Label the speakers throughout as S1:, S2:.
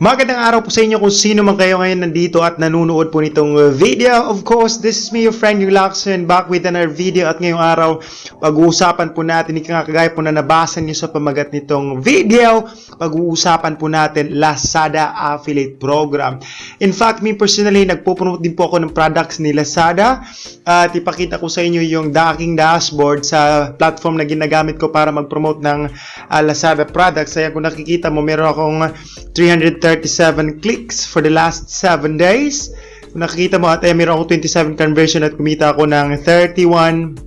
S1: Magandang araw po sa inyo kung sino man kayo ngayon nandito at nanonood po nitong video. Of course, this is me, your friend, yung Lakson, back with another video. At ngayong araw, pag-uusapan po natin, kagaya po na nabasa niyo sa pamagat nitong video, pag-uusapan po natin Lazada Affiliate Program. In fact, me personally, nagpo-promote din po ako ng products ni Lazada. At ipakita ko sa inyo yung aking dashboard sa platform na ginagamit ko para mag-promote ng Lazada products. Kaya kung nakikita mo, meron akong 337 clicks for the last 7 days. Kung nakikita mo, at meron ako 27 conversion at kumita ako ng 31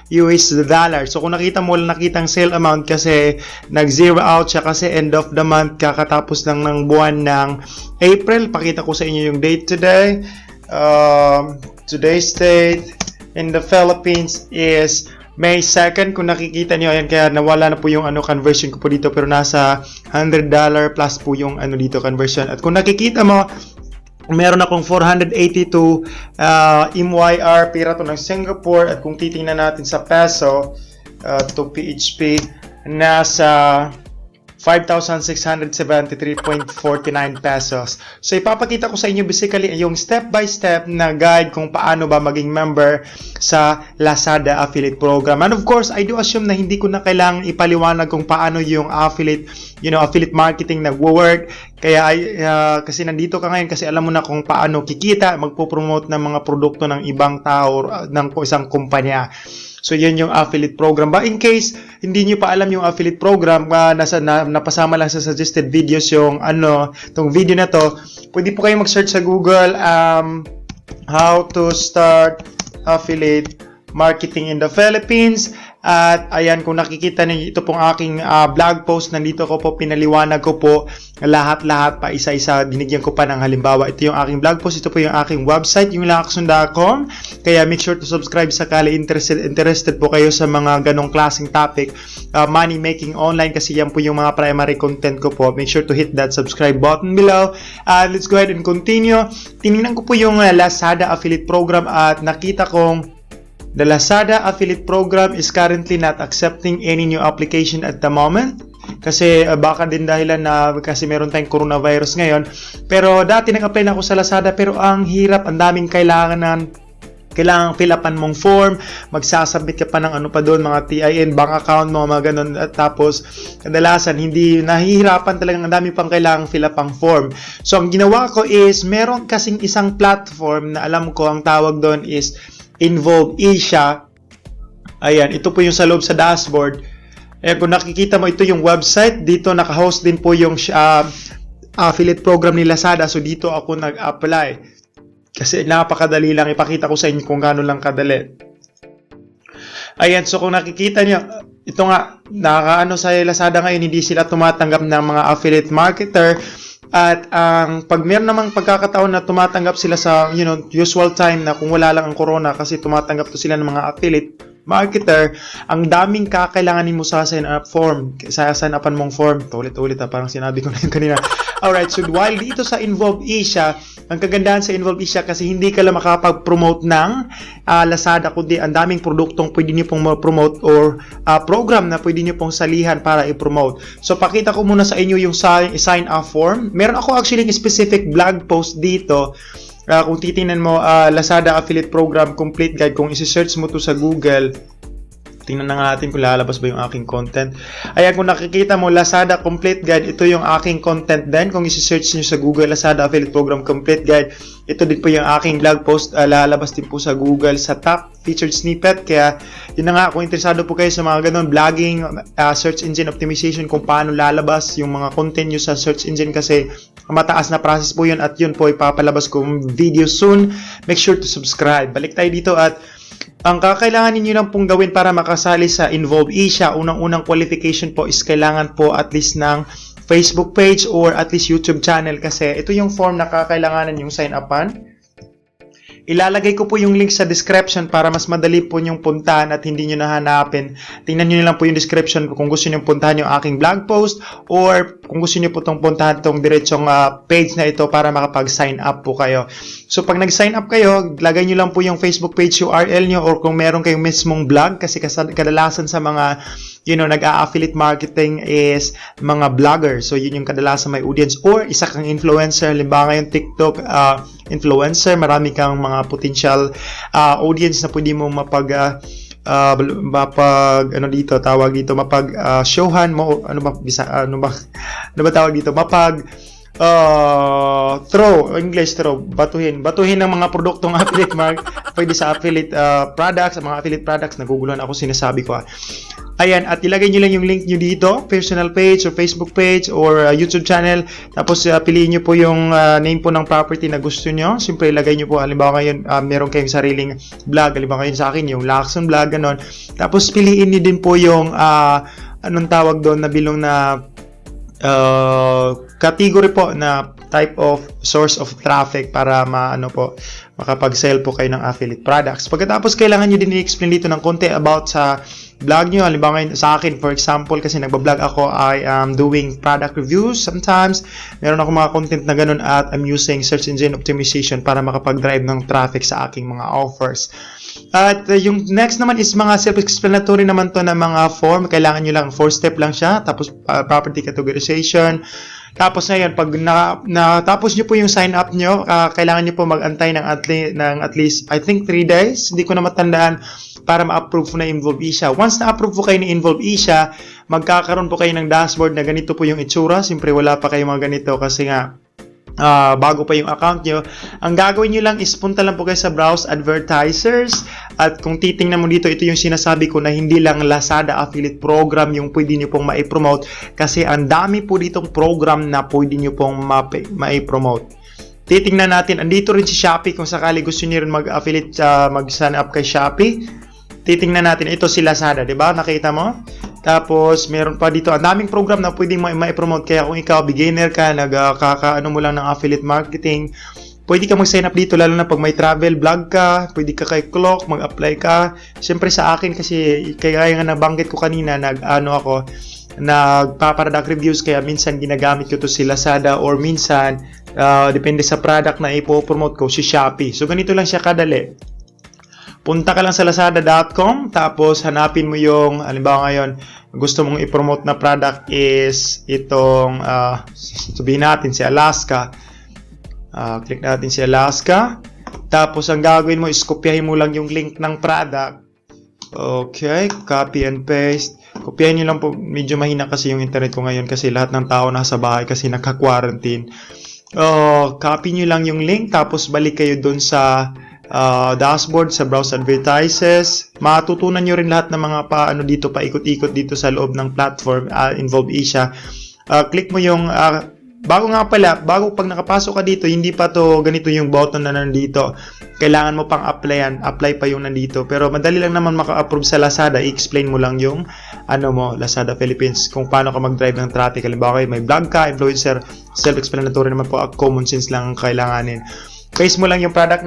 S1: US dollar. So kung nakita mo, nakita ang sale amount kasi nag-zero out siya kasi end of the month, kakatapos lang ng buwan ng April. Pakita ko sa inyo yung date today. Today's date in the Philippines is May 2nd. Kung nakikita niyo, ayan, kaya nawala na po yung conversion ko po dito, pero nasa $100 plus po yung dito conversion. At kung nakikita mo, meron akong 482 MYR pira to ng Singapore. At kung titingnan natin sa peso to PHP, nasa 5,673.49 pesos. So ipapakita ko sa inyo basically yung step by step na guide kung paano ba maging member sa Lazada Affiliate Program. And of course, I do assume na hindi ko na kailangang ipaliwanag kung paano yung affiliate marketing nagwo-work. Kaya kasi nandito ka ngayon kasi alam mo na kung paano kikita, magpo-promote ng mga produkto ng ibang tao, ng isang kumpanya. So, yan yung affiliate program. But in case hindi nyo pa alam yung affiliate program, napasama lang sa suggested videos yung tong video na to, pwede po kayo mag-search sa Google, how to start affiliate marketing in the Philippines. At ayan, kung nakikita niyo, ito pong aking blog post, nandito ko po, pinaliwanag ko po lahat-lahat pa isa-isa, binigyan ko pa ng halimbawa. Ito yung aking blog post, ito po yung aking website, yung lakson.com. Kaya make sure to subscribe sakali interested po kayo sa mga ganong klaseng topic, money making online, kasi yan po yung mga primary content ko po. Make sure to hit that subscribe button below. Let's go ahead and continue. Tinignan ko po yung Lazada Affiliate Program at nakita kong the Lazada Affiliate Program is currently not accepting any new application at the moment. Kasi baka din dahilan na kasi meron tayong coronavirus ngayon. Pero dati nag-apply na ako sa Lazada, pero ang hirap, ang daming kailangan fill upan mong form, magsasubmit ka pa ng pa doon, mga TIN, bank account mo, mga ganun. At tapos, kadalasan, hindi, nahihirapan talagang ang dami pang kailangang fill up ang form. So, ang ginawa ko is, meron kasing isang platform na alam ko, ang tawag doon is Involve Asia. Ayan, ito po yung sa loob sa dashboard. Ayan, kung nakikita mo, ito yung website. Dito naka-host din po yung affiliate program ni Lazada. So dito ako nag-apply. Kasi napakadali lang. Ipakita ko sa inyo kung gaano lang kadali. Ayan, so kung nakikita nyo, ito nga, sa Lazada ngayon, hindi sila tumatanggap ng mga affiliate marketer. At pag meron namang pagkakataon na tumatanggap sila sa usual time na kung wala lang ang corona, kasi tumatanggap to sila ng mga affiliate marketer, ang daming kakailanganin mo sa sign up form, sa sign upan mong form. Ulit-ulit parang sinabi ko na yun kanina. Alright, so while dito sa Involve Asia, ang kagandahan sa Involve Asia kasi hindi ka lang makapag-promote ng Lazada, kundi ang daming produktong pwede niyo pong ma-promote or program na pwede niyo pong salihan para i-promote. So pakita ko muna sa inyo yung sign up form. Meron ako actually specific blog post dito. Kung titingnan mo, Lazada Affiliate Program Complete Guide, kung isi-search mo to sa Google, tingnan na natin kung lalabas ba yung aking content. Ayan, kung nakikita mo, Lazada Complete Guide, ito yung aking content din. Kung isi-search nyo sa Google, Lazada Affiliate Program Complete Guide, ito din po yung aking blog post, lalabas din po sa Google sa top featured snippet. Kaya, yun na nga, kung interesado po kayo sa mga ganun, vlogging, search engine optimization, kung paano lalabas yung mga content nyo sa search engine, kasi mataas na process po yun, at yun po ipapalabas kong video soon. Make sure to subscribe. Balik tayo dito, at ang kakailangan ninyo lang pong gawin para makasali sa Involve Asia, unang-unang qualification po is kailangan po at least ng Facebook page or at least YouTube channel, kasi ito yung form na kakailanganan yung sign upan. Ilalagay ko po yung link sa description para mas madali po yung puntahan at hindi nyo nahanapin. Tingnan nyo lang po yung description kung gusto nyo puntahan yung aking blog post, or kung gusto nyo po itong puntahan itong diretsong page na ito para makapag-sign up po kayo. So pag nag-sign up kayo, lagay nyo lang po yung Facebook page URL nyo, or kung meron kayong mismong blog, kasi kadalasan sa mga nag-a-affiliate marketing is mga vlogger. So, yun yung kadalasan may audience. Or, isa kang influencer. Halimbawa ngayon, TikTok influencer. Marami kang mga potential audience na pwede mo showhan mo, ano ba tawag dito, batuhin ng mga produktong affiliate pwede sa affiliate products, mga affiliate products, naguguluhan ako sinasabi ko. Ayan, at ilagay nyo lang yung link nyo dito, personal page or Facebook page or YouTube channel. Tapos piliin nyo po yung name po ng property na gusto nyo. Siyempre ilagay nyo po, halimbawa ngayon meron kayong sariling vlog, halimbawa ngayon sa akin yung Lakson vlog, ganon. Tapos piliin nyo din po yung anong tawag doon na bilong na category po na type of source of traffic para makapag-sell po kayo ng affiliate products. Pagkatapos kailangan nyo din i-explain dito ng konti about sa vlog nyo. Halimbawa ngayon sa akin, for example, kasi nagbablog ako, I am doing product reviews sometimes. Meron ako mga content na ganun at I'm using search engine optimization para makapag-drive ng traffic sa aking mga offers. At yung next naman is mga self-explanatory naman to na mga form. Kailangan nyo lang, 4-step lang siya. Tapos property categorization. Tapos ngayon, pag natapos nyo po yung sign up nyo, kailangan nyo po mag-antay ng at least, I think 3 days. Hindi ko na matandaan para ma-approve po na Involve siya. Once na-approve po kayo ni Involve siya, magkakaroon po kayo ng dashboard na ganito po yung itsura. Siyempre, wala pa kayo mga ganito kasi nga, bago pa yung account nyo. Ang gagawin nyo lang is punta lang po kayo sa Browse Advertisers. At kung titingnan mo dito, ito yung sinasabi ko na hindi lang Lazada affiliate program yung pwede nyo pong ma-promote. Kasi ang dami po ditong program na pwede nyo pong ma-promote. Titingnan natin, andito rin si Shopee kung sakali gusto niyo rin mag-affiliate, mag-sign up kay Shopee. Titingnan natin, ito si Lazada, di ba? Nakita mo? Tapos, meron pa dito, ang daming program na pwedeng ma-promote. Kaya kung ikaw, beginner ka, nagkakaano mo lang ng affiliate marketing, pwede ka mag-sign up dito, lalo na pag may travel vlog ka, pwede ka kay Clock, mag-apply ka. Siyempre sa akin, kasi kaya nga nabanggit ko kanina, nagpa-product reviews, kaya minsan ginagamit ko to si Lazada or minsan, depende sa product na ipo-promote ko, si Shopee. So, ganito lang siya kadali. Punta ka lang sa lazada.com, tapos hanapin mo yung, halimbawa ngayon, gusto mong i-promote na product is itong, sabihin natin si Alaska. Click natin si Alaska. Tapos ang gagawin mo is kopyahin mo lang yung link ng product. Okay, copy and paste. Kopyahin nyo lang po, medyo mahina kasi yung internet ko ngayon kasi lahat ng tao nasa bahay kasi nagka-quarantine. Copy nyo lang yung link, tapos balik kayo dun sa dashboard sa Browse Advertisers. Matutunan nyo rin lahat ng mga paikot-ikot dito sa loob ng platform, Involve siya. Click mo yung bago pag nakapasok ka dito, hindi pa to ganito yung button na nandito. Kailangan mo pang apply pa yung nandito. Pero madali lang naman maka-approve sa Lazada. I-explain mo lang yung Lazada Philippines, kung paano ka mag-drive ng traffic. Halimbawa may vlog ka, influencer, self-explanatory naman po, common sense lang ang kailanganin. Paste mo lang yung product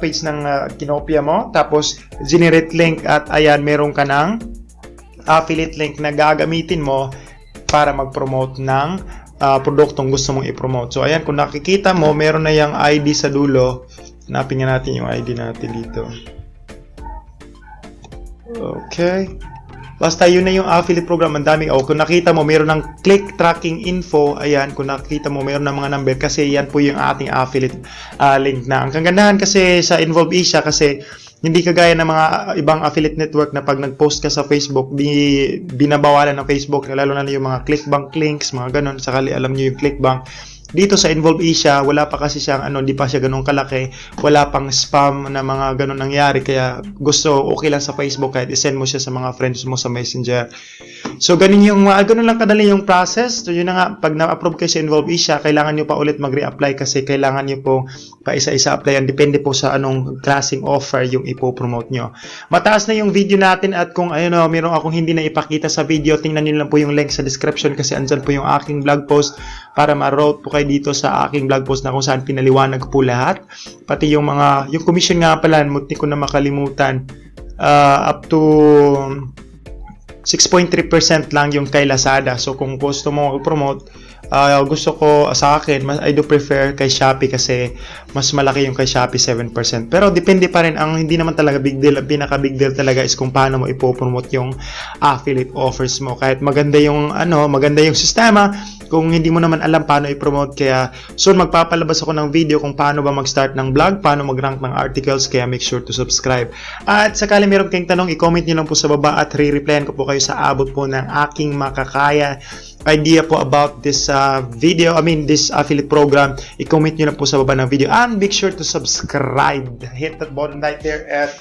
S1: page ng kinopia mo, tapos generate link at ayan, meron ka ng affiliate link na gagamitin mo para mag-promote ng produktong gusto mong i-promote. So ayan, kung nakikita mo, meron na yung ID sa dulo. Hanapin nga natin yung ID natin dito. Okay. Basta yun na yung affiliate program. Ang dami. Kung nakita mo, meron ng click tracking info. Ayan, kung nakita mo, meron ng mga number. Kasi yan po yung ating affiliate link na. Ang kagandahan kasi sa Involve siya kasi hindi kagaya ng mga ibang affiliate network na pag nag-post ka sa Facebook, binabawalan ng Facebook. Lalo na yung mga clickbank links, mga ganon. Sakali alam nyo yung clickbank. Dito sa Involve siya, wala pa kasi siyang hindi pa siya ganun kalaki, wala pang spam na mga ganun nangyari, kaya okay lang sa Facebook kahit i-send mo siya sa mga friends mo sa Messenger. So ganun lang kadali yung process. So yun na nga, pag na-approve kayo sa Involve siya, kailangan nyo pa ulit mag-re-apply kasi kailangan nyo po pa isa-isa applyan, depende po sa anong klaseng offer yung ipo-promote nyo. Mataas na yung video natin at kung meron akong hindi na ipakita sa video, tingnan nyo lang po yung link sa description kasi andyan po yung aking blog post para ma-route po kayo dito sa aking blog post na kung saan pinaliwanag po lahat. Pati yung commission nga pala, munti ko na makalimutan, up to 6.3% lang yung kay Lazada. So kung gusto mo mag-promote, gusto ko sa akin, I do prefer kay Shopee kasi mas malaki yung kay Shopee 7%. Pero depende pa rin, ang hindi naman talaga big deal. Ang pinaka big deal talaga is kung paano mo ipopromote yung affiliate offers mo. Kahit maganda yung sistema, kung hindi mo naman alam paano i-promote, kaya soon magpapalabas ako ng video kung paano ba mag-start ng blog, paano mag-rank ng articles, kaya make sure to subscribe. At sakali meron kayong tanong, i-comment nyo lang po sa baba at re-replyan ko po kayo sa abot po ng aking makakaya idea po about this this affiliate program. I-comment nyo lang po sa baba ng video and make sure to subscribe. Hit that button right there. At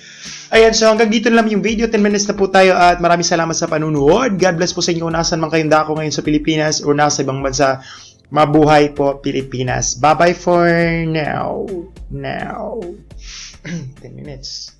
S1: ayan, so hanggang dito na lang yung video. 10 minutes na po tayo at maraming salamat sa panunood. God bless po sa inyo kung nasan man kayong dako ngayon sa Pilipinas o nasa ibang bansa. Mabuhay po Pilipinas. Bye-bye for now. 10 minutes.